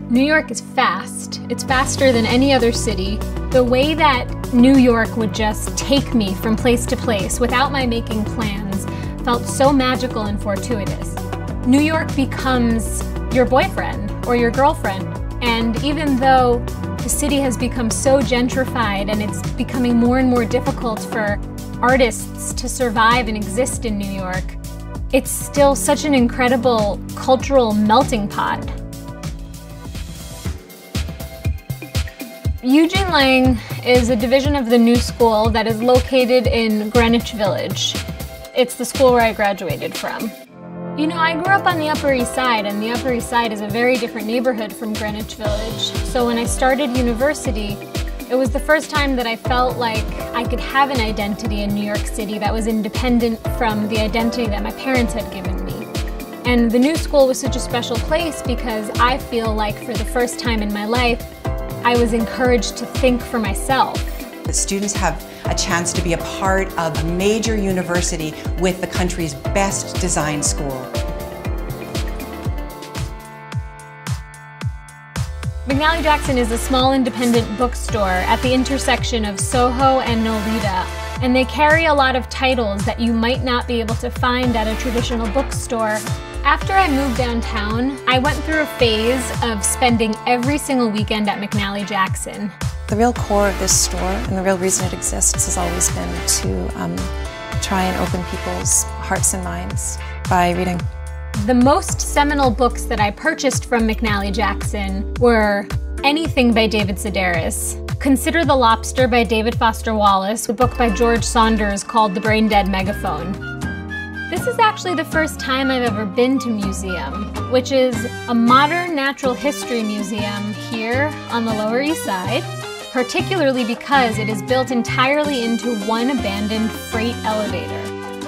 New York is fast. It's faster than any other city. The way that New York would just take me from place to place without my making plans felt so magical and fortuitous. New York becomes your boyfriend or your girlfriend. And even though the city has become so gentrified and it's becoming more and more difficult for artists to survive and exist in New York, it's still such an incredible cultural melting pot. Eugene Lang is a division of the New School that is located in Greenwich Village. It's the school where I graduated from. You know, I grew up on the Upper East Side, and the Upper East Side is a very different neighborhood from Greenwich Village. So when I started university, it was the first time that I felt like I could have an identity in New York City that was independent from the identity that my parents had given me. And the New School was such a special place because I feel like for the first time in my life, I was encouraged to think for myself. The students have a chance to be a part of a major university with the country's best design school. McNally Jackson is a small independent bookstore at the intersection of Soho and Nolita, and they carry a lot of titles that you might not be able to find at a traditional bookstore. After I moved downtown, I went through a phase of spending every single weekend at McNally Jackson. The real core of this store and the real reason it exists has always been to try and open people's hearts and minds by reading. The most seminal books that I purchased from McNally Jackson were anything by David Sedaris, Consider the Lobster by David Foster Wallace, a book by George Saunders called The Brain Dead Megaphone. This is actually the first time I've ever been to museum, which is a modern natural history museum here on the Lower East Side, particularly because it is built entirely into one abandoned freight elevator,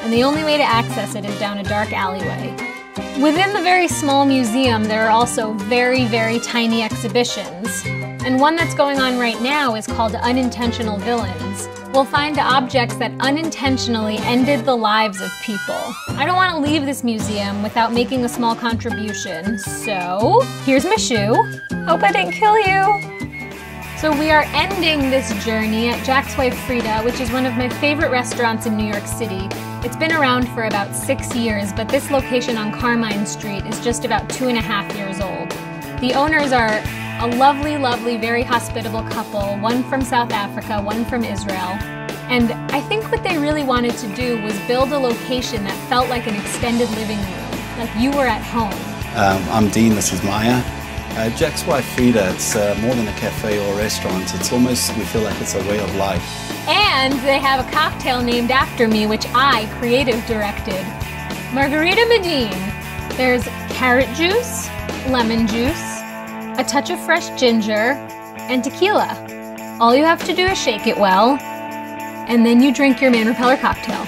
and the only way to access it is down a dark alleyway. Within the very small museum, there are also very, very tiny exhibitions, and one that's going on right now is called Unintentional Villains. We'll find objects that unintentionally ended the lives of people. I don't want to leave this museum without making a small contribution, so here's my shoe. Hope I didn't kill you. So we are ending this journey at Jack's Wife Frida, which is one of my favorite restaurants in New York City. It's been around for about 6 years, but this location on Carmine Street is just about 2.5 years old. The owners are a lovely, lovely, very hospitable couple, one from South Africa, one from Israel. And I think what they really wanted to do was build a location that felt like an extended living room, like you were at home. I'm Dean, this is Maya. Jack's Wife Frida, it's more than a cafe or a restaurant. It's almost, we feel like it's a way of life. And they have a cocktail named after me, which I creative directed. Margarita Medine. There's carrot juice, lemon juice, a touch of fresh ginger, and tequila. All you have to do is shake it well, and then you drink your Man Repeller cocktail.